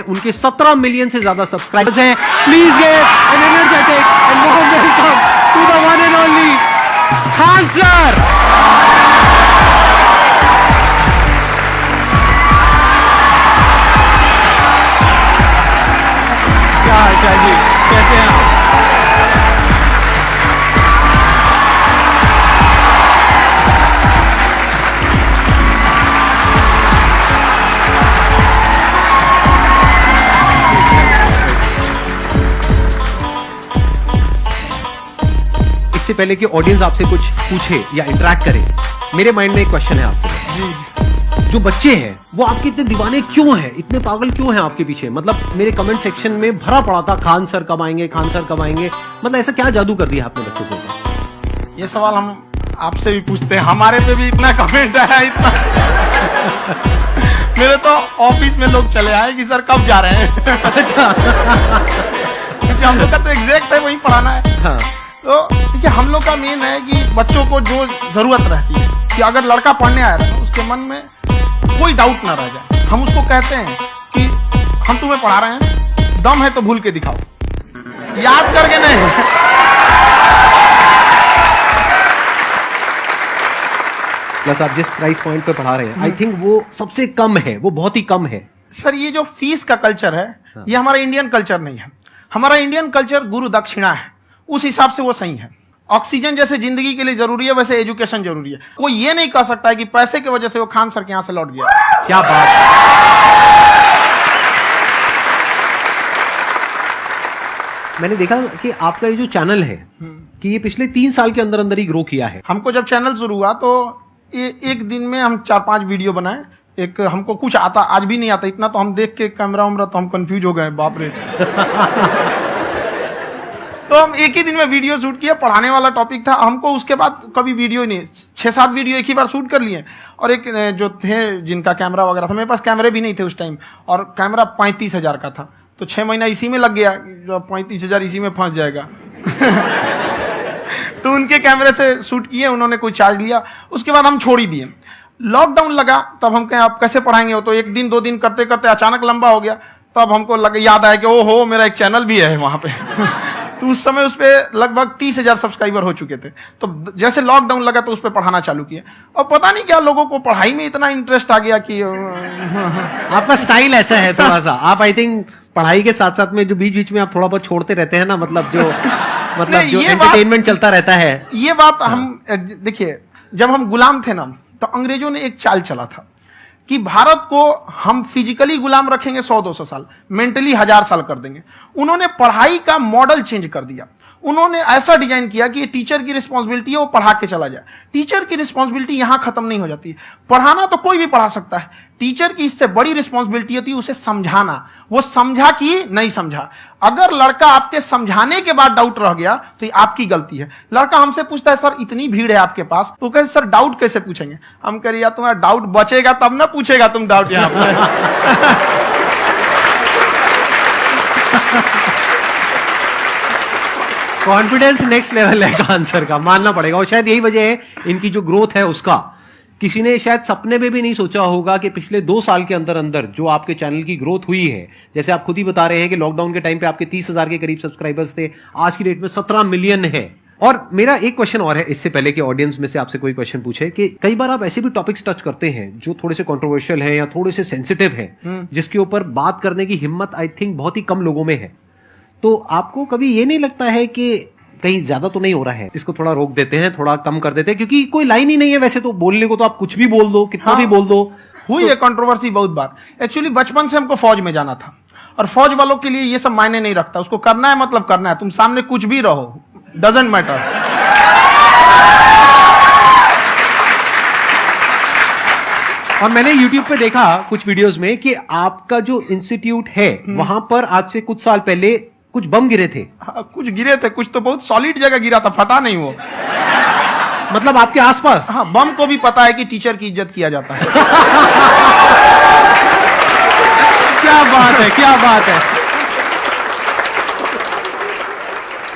उनके 17 मिलियन से ज्यादा सब्सक्राइबर्स हैं। Please give an energetic and warm welcome to the one and only Khan sir. क्या हाल चाल जी, कैसे हैं आप? इससे पहले कि ऑडियंस आपसे कुछ पूछे या इंटरेक्ट करे, मेरे माइंड में एक क्वेश्चन है आपको जी। जो बच्चे हैं वो आपके इतने दीवाने क्यों हैं, इतने पागल क्यों हैं आपके पीछे? मतलब मेरे कमेंट सेक्शन में भरा पड़ा था खान सर कब आएंगे, खान सर कब आएंगे। मतलब ऐसा क्या जादू कर दिया आपने बच्चों के ऊपर? ये सवाल हम आपसे भी पूछते हैं, हमारे पे भी इतना कमेंट आया, इतना मेरे तो ऑफिस में लोग चले आए कि सर कब जा रहे हैं। अच्छा। क्योंकि हम लोग का तो एग्जैक्ट है, वही पढ़ाना है। हाँ। तो देखिए हम लोग का मेन है कि बच्चों को जो जरूरत रहती है कि अगर लड़का पढ़ने आया है उसके मन में कोई डाउट ना रह जाए। हम उसको कहते हैं कि हम तुम्हें पढ़ा रहे हैं, दम है तो भूल के दिखाओ, याद करके नहीं। प्लस आप जिस प्राइस पॉइंट पे पढ़ा रहे हैं, आई थिंक वो सबसे कम है, वो बहुत ही कम है। सर ये जो फीस का कल्चर है, हाँ। ये हमारा इंडियन कल्चर नहीं है। हमारा इंडियन कल्चर गुरु दक्षिणा है, उस हिसाब से वो सही है। ऑक्सीजन जैसे जिंदगी के लिए जरूरी है, वैसे एजुकेशन जरूरी है। कोई ये नहीं कह सकता है कि पैसे की वजह से वो खान सर के यहां से लौट गया। क्या बात है। मैंने देखा कि आपका ये जो चैनल है कि ये पिछले 3 साल के अंदर अंदर ही ग्रो किया है। हमको जब चैनल शुरू हुआ तो एक दिन में हम 4-5 वीडियो बनाए। एक हमको कुछ आता, आज भी नहीं आता इतना, तो हम देख के कैमरा उमरा तो हम कंफ्यूज हो गए, बाप रे। तो हम एक ही दिन में वीडियो शूट किया, पढ़ाने वाला टॉपिक था हमको। उसके बाद कभी वीडियो नहीं, 6-7 वीडियो एक ही बार शूट कर लिए। और एक जो थे जिनका कैमरा वगैरह था, मेरे पास कैमरे भी नहीं थे उस टाइम, और कैमरा 35,000 का था। तो 6 महीना इसी में लग गया, जो 35,000 इसी में फंस जाएगा। तो उनके कैमरे से शूट किए, उन्होंने कोई चार्ज लिया, उसके बाद हम छोड़ ही दिए। लॉकडाउन लगा, तब हम कहें आप कैसे पढ़ाएंगे? हो तो 1 दिन 2 दिन करते करते अचानक लंबा हो गया। तब हमको याद आया कि ओहो मेरा एक चैनल भी है वहां पे। तो उस समय उस पे लगभग 30,000 सब्सक्राइबर हो चुके थे। तो जैसे लॉकडाउन लगा तो उस पे पढ़ाना चालू किया, और पता नहीं क्या लोगों को पढ़ाई में इतना इंटरेस्ट आ गया कि आपका स्टाइल ऐसा है थोड़ा सा, आप आई थिंक पढ़ाई के साथ साथ में जो बीच बीच में आप थोड़ा बहुत छोड़ते रहते हैं ना, मतलब जो जो एंटरटेनमेंट चलता रहता है। ये बात हम देखिए, जब हम गुलाम थे ना, तो अंग्रेजों ने एक चाल चला था कि भारत को हम फिजिकली गुलाम रखेंगे 100-200 साल, मेंटली 1000 साल कर देंगे। उन्होंने पढ़ाई का मॉडल चेंज कर दिया। उन्होंने ऐसा डिजाइन किया कि ये टीचर की रिस्पॉन्सिबिलिटी है, वो पढ़ा के चला जाए। टीचर की रिस्पॉन्सिबिलिटी यहां खत्म नहीं हो जाती। पढ़ाना तो कोई भी पढ़ा सकता है, टीचर की इससे बड़ी रिस्पॉन्सिबिलिटी होती है उसे समझाना। वो समझा कि नहीं समझा। अगर लड़का आपके समझाने के बाद डाउट रह गया तो ये आपकी गलती है। लड़का हमसे पूछता है सर इतनी भीड़ है आपके पास, तो कहते सर डाउट कैसे पूछेंगे? हम कह रहे यार तुम्हारा डाउट बचेगा तब ना पूछेगा तुम डाउट यहां पर। कॉन्फिडेंस नेक्स्ट लेवल है खान सर का, मानना पड़ेगा। और शायद यही वजह है इनकी जो ग्रोथ है उसका। किसी ने शायद सपने में भी नहीं सोचा होगा कि पिछले 2 साल के अंदर अंदर जो आपके चैनल की ग्रोथ हुई है, जैसे आप खुद ही बता रहे हैं कि लॉकडाउन के टाइम पे आपके 30,000 के करीब सब्सक्राइबर्स थे, आज की डेट में 17 मिलियन है। और मेरा एक क्वेश्चन और है, इससे पहले कि ऑडियंस में से आपसे कोई क्वेश्चन पूछे, कि कई बार आप ऐसे भी टॉपिक्स टच करते हैं जो थोड़े से कंट्रोवर्शियल हैं या थोड़े से सेंसिटिव हैं, जिसके ऊपर बात करने की हिम्मत आई थिंक बहुत ही कम लोगों में है। तो आपको कभी ये नहीं लगता है कि कहीं ज्यादा तो नहीं हो रहा है, इसको थोड़ा रोक देते हैं, थोड़ा कम कर देते हैं? क्योंकि कोई लाइन ही नहीं है वैसे तो बोलने को, तो आप कुछ भी बोल दो, कितना भी बोल दो। हुई है कंट्रोवर्सी बहुत बार। एक्चुअली बचपन से हमको फौज में जाना था, और फौज वालों के लिए ये सब मायने नहीं रखता। उसको करना है मतलब करना है, तुम सामने कुछ भी रहो, डजंट मैटर। और मैंने YouTube पे देखा कुछ वीडियोस में कि आपका जो इंस्टीट्यूट है वहां पर आज से कुछ साल पहले कुछ बम गिरे थे। हाँ, कुछ गिरे थे, कुछ तो बहुत सॉलिड जगह गिरा था, फटा नहीं वो। मतलब आपके आसपास? हाँ, बम को भी पता है कि टीचर की इज्जत किया जाता है। क्या बात है, क्या बात है।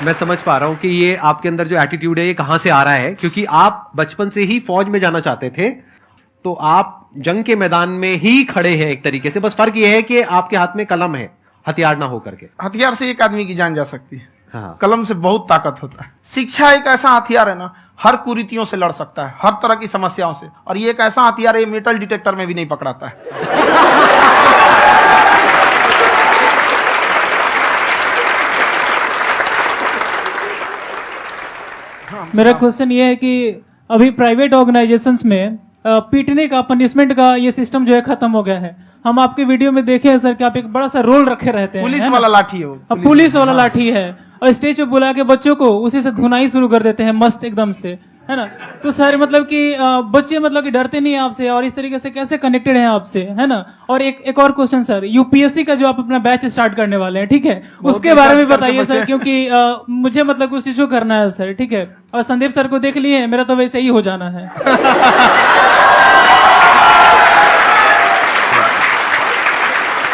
मैं समझ पा रहा हूं कि ये आपके अंदर जो एटीट्यूड है ये कहां से आ रहा है, क्योंकि आप बचपन से ही फौज में जाना चाहते थे तो आप जंग के मैदान में ही खड़े हैं एक तरीके से, बस फर्क यह है कि आपके हाथ में कलम है, हथियार ना हो करके। हथियार से एक आदमी की जान जा सकती है, हाँ। कलम से बहुत ताकत होता है। शिक्षा एक ऐसा हथियार है ना, हर कुरीतियों से लड़ सकता है, हर तरह की समस्याओं से, और ये एक ऐसा हथियार है, ये मेटल डिटेक्टर में भी नहीं पकड़ाता है। मेरा क्वेश्चन ये है कि अभी प्राइवेट ऑर्गेनाइजेशंस में पीटने का, पनिशमेंट का ये सिस्टम जो है खत्म हो गया है। हम आपके वीडियो में देखे हैं सर कि आप एक बड़ा सा रोल रखे रहते हैं, पुलिस वाला लाठी है वो, पुलिस वाला लाठी है, और स्टेज पे बुला के बच्चों को उसी से धुनाई शुरू कर देते हैं मस्त एकदम से, है ना। तो सर मतलब कि बच्चे मतलब कि डरते नहीं है आपसे, और इस तरीके से कैसे कनेक्टेड हैं आपसे, है ना। और एक और क्वेश्चन सर, यूपीएससी का जो आप अपना बैच स्टार्ट करने वाले हैं, ठीक है, उसके बारे में बताइए सर, क्योंकि मुझे मतलब कुछ इशू करना है सर, ठीक है। और संदीप सर को देख लिए, मेरा तो वैसे ही हो जाना है।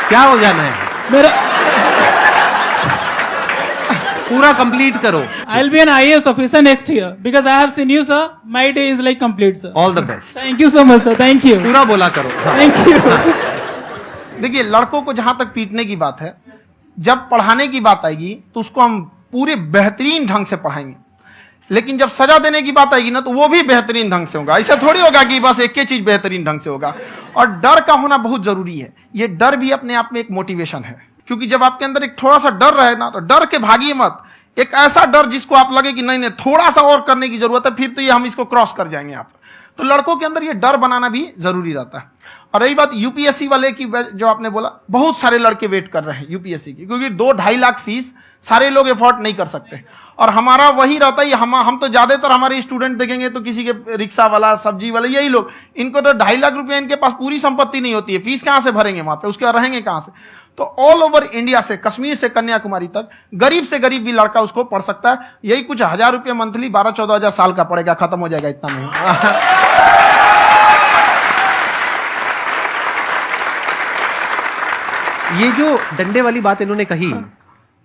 क्या हो जाना है? मेरा पूरा कंप्लीट करो। I'll be an IAS officer next year because I have seen you, sir. My day is like complete, sir. All the best. Thank you so much, sir. Thank you. पूरा बोला करो। Thank you. देखिए, लड़कों को जहां तक पीटने की बात है, जब पढ़ाने की बात आएगी तो उसको हम पूरे बेहतरीन ढंग से पढ़ाएंगे, लेकिन जब सजा देने की बात आएगी ना, तो वो भी बेहतरीन ढंग से होगा। ऐसा थोड़ी होगा कि बस एक ही चीज बेहतरीन ढंग से होगा। और डर का होना बहुत जरूरी है। ये डर भी अपने आप में एक मोटिवेशन है, क्योंकि जब आपके अंदर एक थोड़ा सा डर रहे ना, तो डर के भागिए मत। एक ऐसा डर जिसको आप लगे कि नहीं नहीं थोड़ा सा और करने की जरूरत है, फिर तो ये हम इसको क्रॉस कर जाएंगे आप। तो लड़कों के अंदर ये डर बनाना भी जरूरी रहता है। और रही बात यूपीएससी वाले की, जो आपने बोला, बहुत सारे लड़के वेट कर रहे हैं यूपीएससी की, क्योंकि 2-2.5 लाख फीस सारे लोग एफोर्ड नहीं कर सकते। और हमारा वही रहता है, हम तो ज्यादातर हमारे स्टूडेंट देखेंगे तो किसी के रिक्शा वाला, सब्जी वाला, यही लोग, इनको तो 2.5 लाख रुपया, इनके पास पूरी संपत्ति नहीं होती है, फीस कहां से भरेंगे वहां पे, उसके बाद रहेंगे कहां से। तो ऑल ओवर इंडिया से, कश्मीर से कन्याकुमारी तक, गरीब से गरीब भी लड़का उसको पढ़ सकता है। यही कुछ 1000 रुपये मंथली, 12-14 हजार साल का पड़ेगा, खत्म हो जाएगा इतना में। ये जो डंडे वाली बात इन्होंने कही,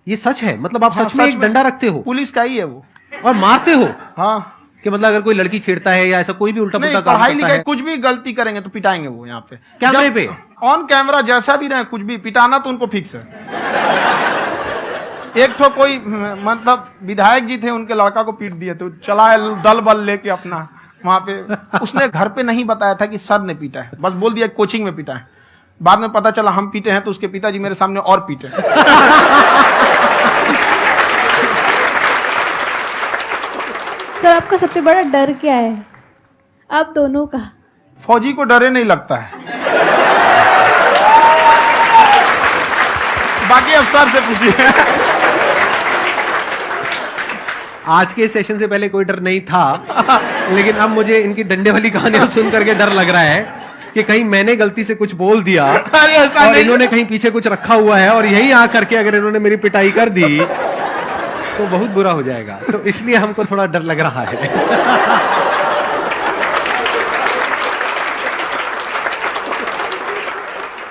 ये सच है? मतलब आप हाँ, सच में एक डंडा रखते हो पुलिस का ही है वो, और मारते हो? हाँ। कि मतलब अगर कोई लड़की छेड़ता है या ऐसा कोई भी उल्टा पुल्टा काम पढ़ाई करता लिखाई है, कुछ भी गलती करेंगे तो पिटाएंगे वो यहाँ पे, कैमरे पे, ऑन कैमरा, जैसा भी रहे, कुछ भी पिटाना तो उनको फिक्स है। एक तो कोई मतलब विधायक जी थे, उनके लड़का को पीट दिए, तो चला दल बल लेके अपना वहां पे। उसने घर पे नहीं बताया था कि सर ने पीटा है, बस बोल दिया कोचिंग में पीटा है। बाद में पता चला हम पीटे हैं, तो उसके पिताजी मेरे सामने और पीटे। सर आपका सबसे बड़ा डर क्या है, आप दोनों का? फौजी को डरे नहीं लगता है, बाकी अफसर से पूछिए। आज के सेशन से पहले कोई डर नहीं था, लेकिन अब मुझे इनकी डंडे वाली कहानियां सुन करके डर लग रहा है कि कहीं मैंने गलती से कुछ बोल दिया और इन्होंने कहीं पीछे कुछ रखा हुआ है, और यही आ करके अगर इन्होंने मेरी पिटाई कर दी तो बहुत बुरा हो जाएगा। तो इसलिए हमको थोड़ा डर लग रहा है।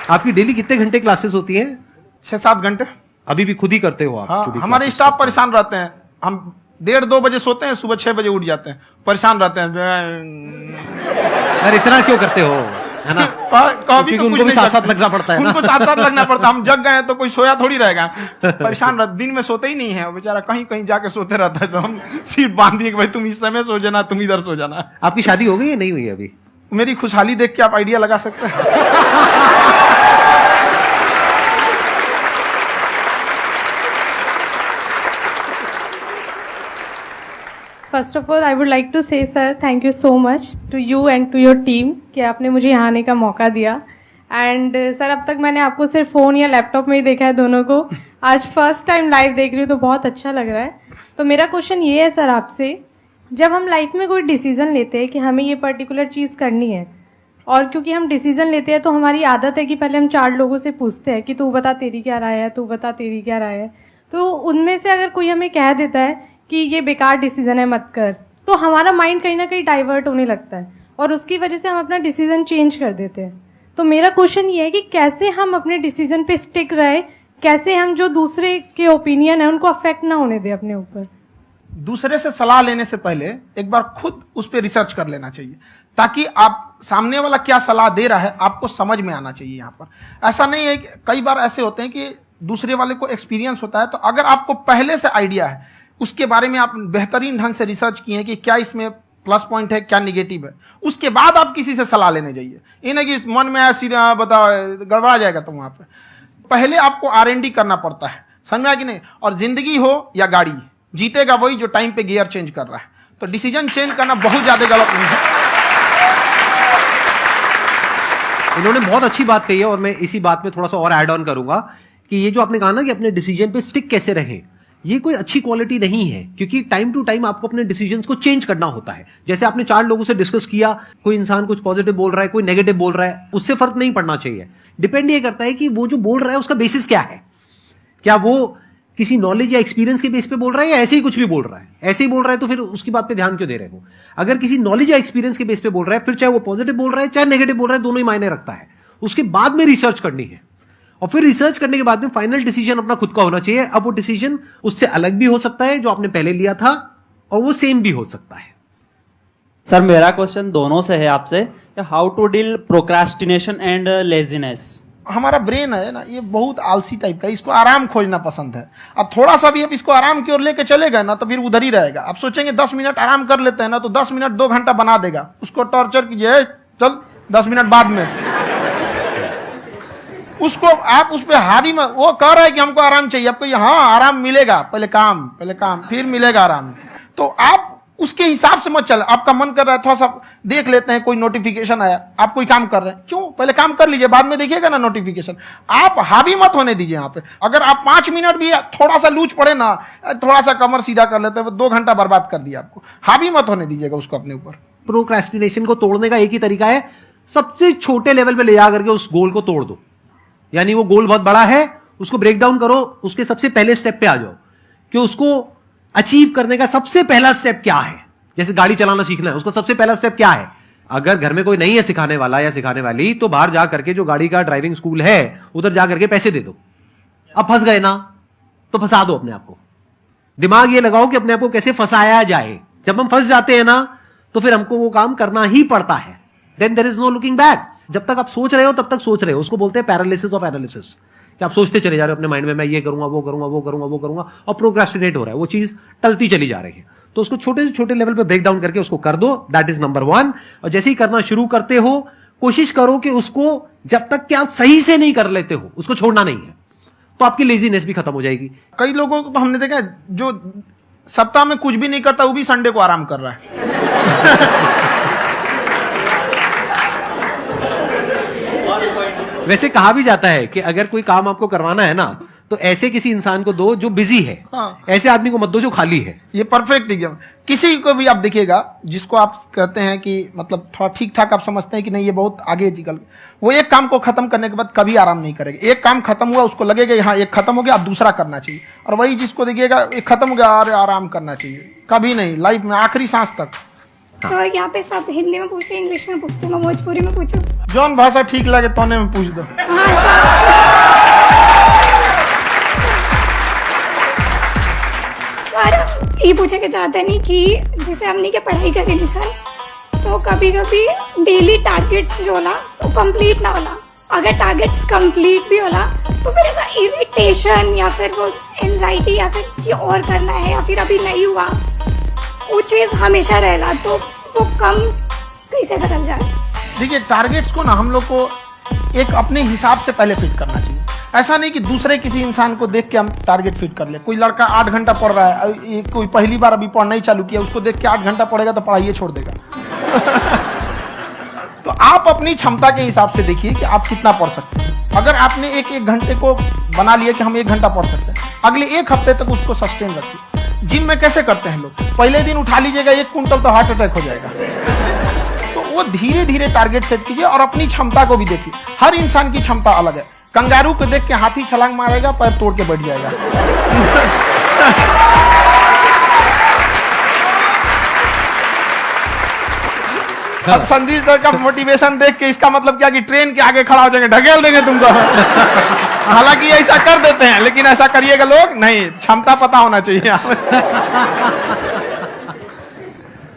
आपकी डेली कितने घंटे क्लासेस होती हैं? 6-7 घंटे। अभी भी खुद ही करते हो आप? हाँ, जो भी हमारे classes स्टाफ करते परेशान रहते हैं। हम 1:30-2 बजे सोते हैं, सुबह 6 बजे उठ जाते हैं, परेशान रहते हैं। हैं। अरे इतना क्यों करते हो, है ना? कभी क्योंकि तो उनको कुछ भी नहीं साथ साथ करते। लगना पड़ता है ना। उनको साथ साथ लगना पड़ता है। हम जग गए तो कोई सोया थोड़ी रहेगा, परेशान रहते, दिन में सोते ही नहीं है, बेचारा कहीं कहीं जाके सोते रहता है। तो हम सीट बांध दिए कि भाई तुम इस समय सो जाना, तुम इधर सो जाना। आपकी शादी हो गई या नहीं हुई अभी? मेरी खुशहाली देख के आप आइडिया लगा सकते हैं। First of all I would like to say sir thank you so much to you and to your team कि आपने मुझे यहाँ आने का मौका दिया। एंड सर अब तक मैंने आपको सिर्फ फ़ोन या लैपटॉप में ही देखा है दोनों को, आज फर्स्ट टाइम लाइव देख रही हूँ तो बहुत अच्छा लग रहा है। तो मेरा क्वेश्चन ये है सर आपसे, जब हम लाइफ में कोई डिसीजन लेते हैं कि हमें ये पर्टिकुलर चीज़ करनी है, और क्योंकि हम डिसीजन लेते हैं तो हमारी आदत है कि पहले हम 4 लोगों से पूछते हैं कि तू बता तेरी क्या राय है, तू बता तेरी क्या राय है। तो उनमें से अगर कोई हमें कह देता है कि ये बेकार डिसीजन है मत कर, तो हमारा माइंड कहीं ना कहीं डाइवर्ट होने लगता है और उसकी वजह से हम अपना डिसीजन चेंज कर देते हैं। तो मेरा क्वेश्चन ये है कि कैसे हम अपने डिसीजन पे स्टिक रहे, कैसे हम जो दूसरे के ओपिनियन है उनको अफेक्ट ना होने दें अपने ऊपर। दूसरे से सलाह लेने से पहले एक बार खुद उस पर रिसर्च कर लेना चाहिए, ताकि आप सामने वाला क्या सलाह दे रहा है आपको समझ में आना चाहिए। यहाँ पर ऐसा नहीं है कि कई बार ऐसे होते हैं कि दूसरे वाले को एक्सपीरियंस होता है, तो अगर आपको पहले से आइडिया है, उसके बारे में आप बेहतरीन ढंग से रिसर्च किए कि क्या इसमें प्लस पॉइंट है, क्या निगेटिव है, उसके बाद आप किसी से सलाह लेने जाइए। ये नहीं कि मन में आया सीधा बताओ गड़बड़ा जाएगा। तो वहां पे पहले आपको R&D करना पड़ता है, समझ में आया कि नहीं। और जिंदगी हो या गाड़ी, जीतेगा वही जो टाइम पे गियर चेंज कर रहा है। तो डिसीजन चेंज करना बहुत ज्यादा गलत नहीं है। इन्होंने बहुत अच्छी बात कही है और मैं इसी बात में थोड़ा सा और ऐड ऑन करूंगा कि ये जो आपने कहा ना कि अपने डिसीजन पे स्टिक कैसे रहें, ये कोई अच्छी क्वालिटी नहीं है, क्योंकि टाइम टू टाइम आपको अपने डिसीजंस को चेंज करना होता है। जैसे आपने 4 लोगों से डिस्कस किया, कोई इंसान कुछ पॉजिटिव बोल रहा है, कोई नेगेटिव बोल रहा है, उससे फर्क नहीं पड़ना चाहिए। डिपेंड ये करता है कि वो जो बोल रहा है उसका बेसिस क्या है। क्या वो किसी नॉलेज या एक्सपीरियंस के बेस पे बोल रहा है या ऐसे ही कुछ भी बोल रहा है? ऐसे ही बोल रहा है तो फिर उसकी बात पे ध्यान क्यों दे रहे हो? अगर किसी नॉलेज या एक्सपीरियंस के बेस पे बोल रहा है, फिर चाहे वो पॉजिटिव बोल रहा है चाहे नेगेटिव बोल रहा है, दोनों ही मायने रखता है। उसके बाद में रिसर्च करनी है और फिर रिसर्च करने के बाद में फाइनल डिसीजन अपना खुद का होना चाहिए। अब वो डिसीजन उससे अलग भी हो सकता है जो आपने पहले लिया था, और वो सेम भी हो सकता है। सर मेरा क्वेश्चन दोनों से है आपसे, how to deal procrastination and laziness. हमारा ब्रेन है ना, ये बहुत आलसी टाइप का, इसको आराम खोजना पसंद है। अब थोड़ा सा भी अब इसको आराम की ओर लेके चले गए ना तो फिर उधर ही रहेगा। आप सोचेंगे 10 मिनट आराम कर लेते हैं ना, तो 10 मिनट 2 घंटा बना देगा। उसको टॉर्चर कीजिए, चल 10 मिनट बाद में। उसको आप उस पर हावी में, वो कह रहा है कि हमको आराम चाहिए, आपको हाँ आराम मिलेगा, पहले काम फिर मिलेगा आराम। तो आप उसके हिसाब से मत चल। आपका मन कर रहा है थोड़ा सा देख लेते हैं, कोई नोटिफिकेशन आया, आप कोई काम कर रहे हैं, क्यों पहले काम कर लीजिए, बाद में देखिएगा ना नोटिफिकेशन। आप हावी मत होने दीजिए यहाँ पे। अगर आप 5 मिनट भी थोड़ा सा लूज पड़े ना, थोड़ा सा कमर सीधा कर लेते हैं, 2 घंटा बर्बाद कर दिया आपको। हावी मत होने दीजिएगा उसको अपने ऊपर। प्रोक्रेस्टिनेशन को तोड़ने का एक ही तरीका है, सबसे छोटे लेवल पे ले जा करके उस गोल को तोड़ दो। यानी वो गोल बहुत बड़ा है, उसको ब्रेक डाउन करो, उसके सबसे पहले स्टेप पे आ जाओ कि उसको अचीव करने का सबसे पहला स्टेप क्या है। जैसे गाड़ी चलाना सीखना है, उसका सबसे पहला स्टेप क्या है। अगर घर में कोई नहीं है सिखाने वाला या सिखाने वाली, तो बाहर जा करके जो गाड़ी का ड्राइविंग स्कूल है उधर जा करके पैसे दे दो। अब फंस गए ना तो फंसा दो अपने आप को। दिमाग ये लगाओ कि अपने आप को कैसे फंसाया जाए। जब हम फंस जाते हैं ना तो फिर हमको वो काम करना ही पड़ता है। Then there is no looking back. जब तक आप सोच रहे हो तब तक सोच रहे हो, उसको बोलते हैं पैरालिसिस ऑफ एनालिसिस, कि आप सोचते चले जा रहे हो अपने माइंड में, मैं ये करूंगा वो करूंगा वो करूंगा वो करूंगा, और प्रोक्रेस्टिनेट हो रहा है, वो चीज टलती चली जा रही है। तो उसको छोटे से छोटे लेवल पे ब्रेक डाउन करके उसको कर दो, दैट इज नंबर 1। और जैसे ही करना शुरू करते हो, कोशिश करो कि उसको जब तक कि आप सही से नहीं कर लेते हो उसको छोड़ना नहीं है, तो आपकी लेजीनेस भी खत्म हो जाएगी। कई लोगों को तो हमने देखा जो सप्ताह में कुछ भी नहीं करता, वो भी संडे को आराम कर रहा है। वैसे कहा भी जाता है कि अगर कोई काम आपको करवाना है ना, तो ऐसे किसी इंसान को दो जो बिजी है। हाँ। ऐसे आदमी को मत दो जो खाली है। ये परफेक्ट एग्जाम। किसी को भी आप देखिएगा जिसको आप कहते हैं कि मतलब थोड़ा ठीक ठाक आप समझते हैं कि नहीं ये बहुत आगे निकल, वो एक काम को खत्म करने के बाद कभी आराम नहीं करेगा। एक काम खत्म हुआ उसको लगेगा हाँ एक खत्म हो गया, अब दूसरा करना चाहिए। और वही जिसको देखिएगा एक खत्म हो गया, अरे आराम करना चाहिए, कभी नहीं, लाइफ में आखिरी सांस तक। सर यहाँ पे सब हिंदी में पूछते हैं, इंग्लिश में पूछते हैं, मैं भोजपुरी में पूछूं? जौन भाषा ठीक लगे तोने में पूछ दो। हाँ सर। सर ये पूछे के चाहते नहीं कि जैसे हमने के पढ़ाई करी थी सर, तो कभी कभी डेली टारगेट्स जो होला वो कंप्लीट ना होला। अगर टारगेट्स कंप्लीट भी होला तो फिर ऐसा इरिटेशन या फिर वो एंजाइटी या फिर कि और करना है या फिर अभी नहीं हुआ, वो चीज हमेशा रहेगा। तो वो कम कैसे बदल जाए? देखिए टारगेट्स को ना हम लोग को एक अपने हिसाब से पहले फिट करना चाहिए। ऐसा नहीं कि दूसरे किसी इंसान को देख के हम टारगेट फिट कर ले। कोई लड़का 8 घंटा पढ़ रहा है, कोई पहली बार अभी पढ़ना ही चालू किया, उसको देख के 8 घंटा पढ़ेगा तो पढ़ाई छोड़ देगा। तो आप अपनी क्षमता के हिसाब से देखिए कि आप कितना पढ़ सकते हैं। अगर आपने एक घंटे को बना लिया कि हम 1 घंटा पढ़ सकते हैं, अगले 1 हफ्ते तक उसको सस्टेन रखिए। जिम में कैसे करते हैं लोग, पहले दिन उठा लीजिएगा 1 कुंटल तो हार्ट अटैक हो जाएगा। तो वो धीरे धीरे टारगेट सेट कीजिए और अपनी क्षमता को भी देखिए। हर इंसान की क्षमता अलग है। कंगारू को देख के हाथी छलांग मारेगा, पैर तोड़ के बैठ जाएगा। अब संदीप सर का मोटिवेशन देख के इसका मतलब क्या कि ट्रेन के आगे खड़ा हो जाएंगे, ढकेल देंगे तुमको। हालांकि ऐसा कर देते हैं, लेकिन ऐसा करिएगा लोग नहीं, क्षमता पता होना चाहिए।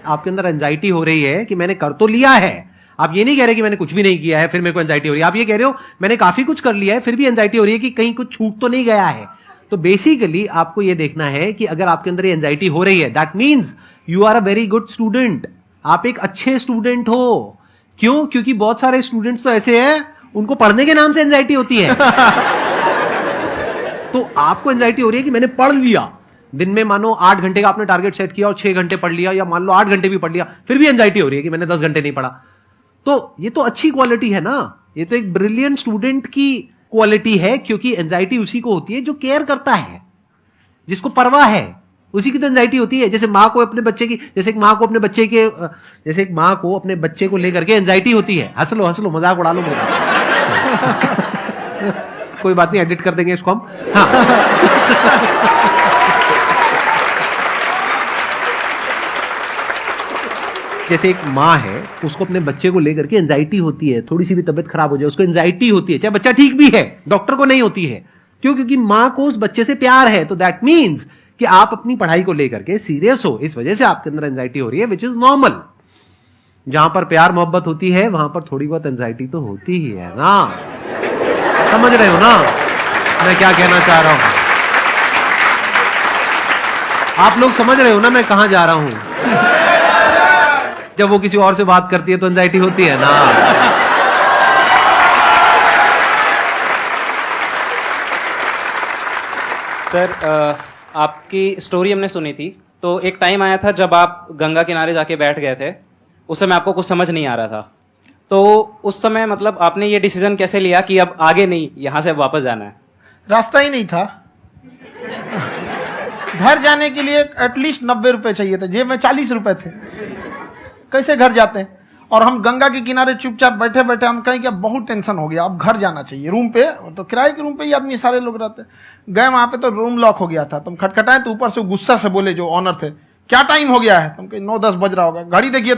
आपके अंदर एंजाइटी हो रही है कि मैंने कर तो लिया है, आप ये नहीं कह रहे कि मैंने कुछ भी नहीं किया है फिर मेरे को एंजाइटी हो रही है, आप ये कह रहे हो मैंने काफी कुछ कर लिया है फिर भी एंजाइटी हो रही है कि कहीं कुछ छूट तो नहीं गया है। तो बेसिकली आपको ये देखना है कि अगर आपके अंदर ये एंजाइटी हो रही है, that means you are a very good student, आप एक अच्छे स्टूडेंट हो। क्यों? क्योंकि बहुत सारे स्टूडेंट्स तो ऐसे हैं उनको पढ़ने के नाम से एंजाइटी होती है। तो आपको एंजाइटी हो रही है कि मैंने पढ़ लिया, दिन में मानो 8 घंटे का आपने टारगेट सेट किया और 6 घंटे पढ़ लिया, या मान लो 8 घंटे भी पढ़ लिया, फिर भी एंजाइटी हो रही है कि मैंने 10 घंटे नहीं पढ़ा। तो ये तो अच्छी क्वालिटी है ना, ये तो एक ब्रिलियंट स्टूडेंट की क्वालिटी है, क्योंकि एंजाइटी उसी को होती है जो केयर करता है, जिसको परवाह है, उसी की तो एंजाइटी होती है। जैसे माँ को अपने बच्चे की, जैसे एक माँ को अपने बच्चे को लेकर के एंजाइटी होती है। हंस लो मजाक उड़ा लो मेरा। कोई बात नहीं, एडिट कर देंगे इसको हम। हाँ। जैसे एक माँ है, उसको अपने बच्चे को लेकर के एंजाइटी होती है, थोड़ी सी भी तबीयत खराब हो जाए उसको एंजाइटी होती है, चाहे बच्चा ठीक भी है, डॉक्टर को नहीं होती है। क्यों? क्योंकि माँ को उस बच्चे से प्यार है। तो दैट मीन्स कि आप अपनी पढ़ाई को लेकर के सीरियस हो, इस वजह से आपके अंदर एंजाइटी हो रही है, विच इज नॉर्मल। जहां पर प्यार मोहब्बत होती है वहां पर थोड़ी बहुत एंजाइटी तो होती ही है ना। समझ रहे हो ना मैं क्या कहना चाह रहा हूं? आप लोग समझ रहे हो ना मैं कहां जा रहा हूं? जब वो किसी और से बात करती है तो एंजाइटी होती है ना। सर, आपकी स्टोरी हमने सुनी थी, तो एक टाइम आया था जब आप गंगा किनारे जाके बैठ गए थे, उस समय आपको कुछ समझ नहीं आ रहा था। तो उस समय मतलब आपने ये डिसीजन कैसे लिया कि अब आगे नहीं, यहां से वापस जाना है? रास्ता ही नहीं था। घर जाने के लिए एटलीस्ट 90 रुपए चाहिए थे, जेब में 40 रुपए थे, कैसे घर जाते हैं? और हम गंगा के किनारे चुपचाप बैठे बैठे हम कहें कि अब बहुत टेंशन हो गया, अब घर जाना चाहिए। रूम पे, तो किराए के रूम पे ही आदमी सारे लोग रहते। गए वहां पे तो रूम लॉक हो गया था, तुम खटखटाए तो ऊपर से गुस्सा से बोले जो ऑनर थे, क्या टाइम हो गया है? तुम कहीं 9-10 बज रहा होगा। घड़ी देखिए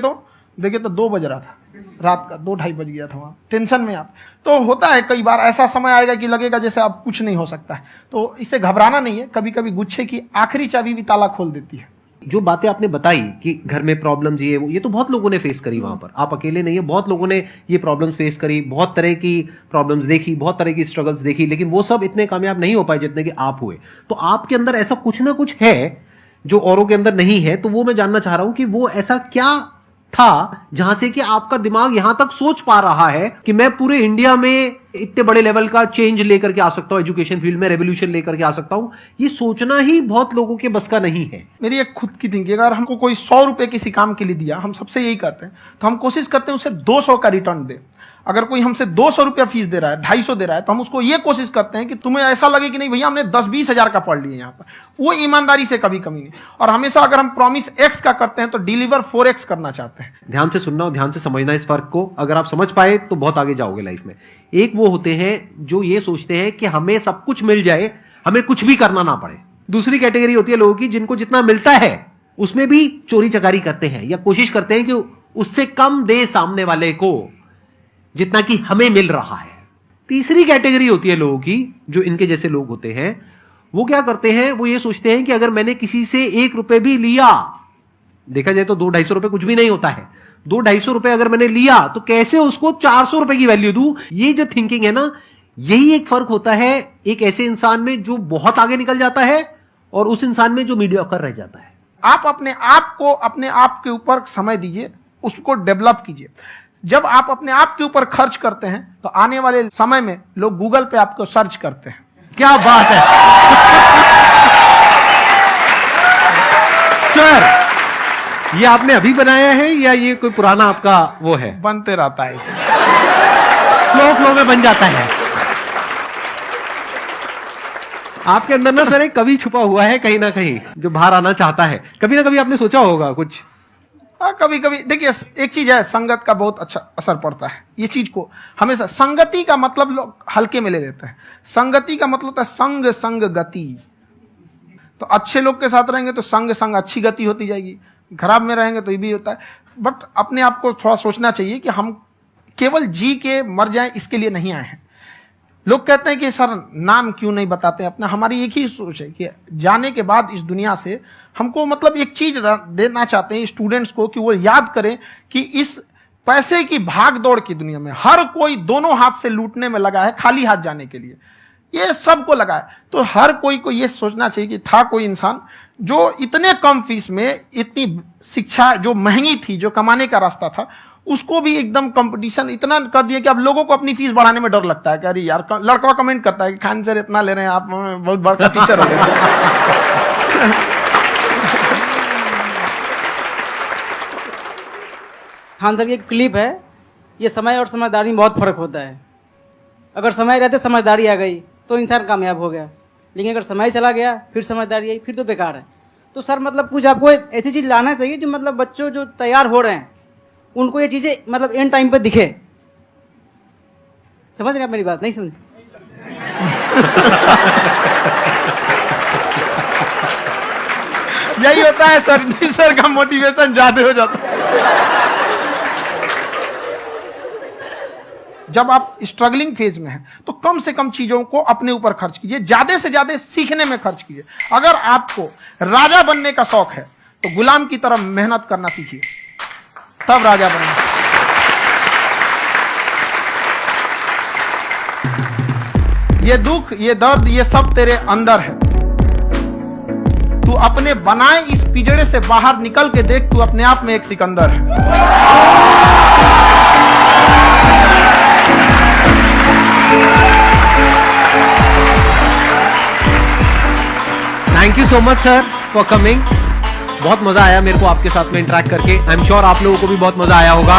तो 2 बज रहा था रात का, 2-2:30 बज गया था वहां। टेंशन में आप तो होता है, कई बार ऐसा समय आएगा कि लगेगा जैसे अब कुछ नहीं हो सकता है। तो इससे घबराना नहीं है, कभी कभी गुच्छे की आखिरी चाबी भी ताला खोल देती है। जो बातें आपने बताई कि घर में प्रॉब्लम्स ये तो बहुत लोगों ने फेस करी वहां पर, आप अकेले नहीं है, बहुत लोगों ने ये प्रॉब्लम्स फेस करी, बहुत तरह की प्रॉब्लम्स देखी, बहुत तरह की स्ट्रगल्स देखी, लेकिन वो सब इतने कामयाब नहीं हो पाए जितने कि आप हुए। तो आपके अंदर ऐसा कुछ ना कुछ है जो औरों के अंदर नहीं है। तो वो मैं जानना चाह रहा हूं कि वो ऐसा क्या था जहां से कि आपका दिमाग यहां तक सोच पा रहा है कि मैं पूरे इंडिया में इतने बड़े लेवल का चेंज लेकर के आ सकता हूं, एजुकेशन फील्ड में रेवोल्यूशन लेकर के आ सकता हूं। ये सोचना ही बहुत लोगों के बस का नहीं है। मेरी एक खुद की थिंकिंग, अगर हमको कोई 100 रुपए किसी काम के लिए दिया, हम सबसे यही कहते हैं, तो हम कोशिश करते हैं उसे 200 का रिटर्न दे। अगर कोई हमसे 200 रुपया फीस दे रहा है, 250 दे रहा है, तो हम उसको ये कोशिश करते हैं कि तुम्हें ऐसा लगे कि नहीं भैया हमने 10-20 हजार का पढ़ लिया यहाँ पर। वो ईमानदारी से कभी कमी नहीं। और हमेशा अगर हम प्रॉमिस X का करते हैं तो डिलीवर 4X करना चाहते हैं। ध्यान से सुनना और ध्यान से समझना इस फर्क को। अगर आप समझ पाए तो बहुत आगे जाओगे लाइफ में। एक वो होते हैं जो ये सोचते हैं कि हमें सब कुछ मिल जाए, हमें कुछ भी करना ना पड़े। दूसरी कैटेगरी होती है लोगों की जिनको जितना मिलता है उसमें भी चोरी चकारी करते हैं या कोशिश करते हैं कि उससे कम दे सामने वाले को जितना कि हमें मिल रहा है। तीसरी कैटेगरी होती है लोगों की जो इनके जैसे लोग होते हैं, वो क्या करते हैं, वो ये सोचते हैं कि अगर मैंने किसी से 1 रुपए भी लिया, देखा जाए तो 200-250 रुपए कुछ भी नहीं होता है, 200-250 रुपए अगर मैंने लिया तो कैसे उसको 400 रुपए की वैल्यू दूं। ये जो थिंकिंग है ना, यही एक फर्क होता है एक ऐसे इंसान में जो बहुत आगे निकल जाता है और उस इंसान में जो मीडियोकर रह जाता है। आप अपने आप को अपने आप के ऊपर समय दीजिए, उसको डेवलप कीजिए। जब आप अपने आप के ऊपर खर्च करते हैं तो आने वाले समय में लोग गूगल पे आपको सर्च करते हैं। क्या बात है सर, ये आपने अभी बनाया है या ये कोई पुराना आपका वो है? बनते रहता है इसे, फ्लो में बन जाता है। आपके अंदर ना सर एक कवि छुपा हुआ है कहीं ना कहीं जो बाहर आना चाहता है। कभी ना कभी आपने सोचा होगा कुछ? हाँ, कभी कभी देखिए, एक चीज है, संगत का बहुत अच्छा असर पड़ता है। ये चीज को हमेशा, संगति का मतलब लोग हल्के में ले लेते हैं। संगति का मतलब होता है संग संग गति। तो अच्छे लोग के साथ रहेंगे तो संग संग अच्छी गति होती जाएगी, खराब में रहेंगे तो ये भी होता है। बट अपने आप को थोड़ा सोचना चाहिए कि हम केवल जी के मर जाएं इसके लिए नहीं आए हैं। लोग कहते हैं कि सर नाम क्यों नहीं बताते अपना। हमारी एक ही सोच है कि जाने के बाद इस दुनिया से हमको मतलब एक चीज देना चाहते हैं स्टूडेंट्स को कि वो याद करें कि इस पैसे की भाग दौड़ की दुनिया में हर कोई दोनों हाथ से लूटने में लगा है, खाली हाथ जाने के लिए, ये सबको लगा है। तो हर कोई को ये सोचना चाहिए कि था कोई इंसान जो इतने कम फीस में इतनी शिक्षा जो महंगी थी, जो कमाने का रास्ता था, उसको भी एकदम कंपटीशन इतना कर दिया कि अब लोगों को अपनी फीस बढ़ाने में डर लगता है कि अरे यार, लड़का कमेंट करता है कि खान सर इतना ले रहे हैं, आप बहुत बड़ा टीचर हो गए। खान सर की एक क्लिप है, ये समय और समझदारी में बहुत फर्क होता है। अगर समय रहते समझदारी आ गई तो इंसान कामयाब हो गया, लेकिन अगर समय चला गया फिर समझदारी आई फिर तो बेकार है। तो सर मतलब कुछ आपको ऐसी चीज लाना चाहिए जो मतलब बच्चों जो तैयार हो रहे हैं उनको ये चीजें मतलब एंड टाइम पे दिखे। समझ रहे आप मेरी बात? नहीं समझ? यही होता है सर का मोटिवेशन ज्यादा हो जाता है। जब आप स्ट्रगलिंग फेज में हैं तो कम से कम चीजों को अपने ऊपर खर्च कीजिए, ज्यादा से ज्यादा सीखने में खर्च कीजिए। अगर आपको राजा बनने का शौक है तो गुलाम की तरह मेहनत करना सीखिए, तब राजा बनना। ये दुख, ये दर्द, ये सब तेरे अंदर है। तू अपने बनाए इस पिंजड़े से बाहर निकल के देख, तू अपने आप में एक सिकंदर है। Thank you so much sir for coming. बहुत मजा आया मेरे को आपके साथ में इंटरेक्ट करके। आई एम श्योर आप लोगों को भी बहुत मजा आया होगा।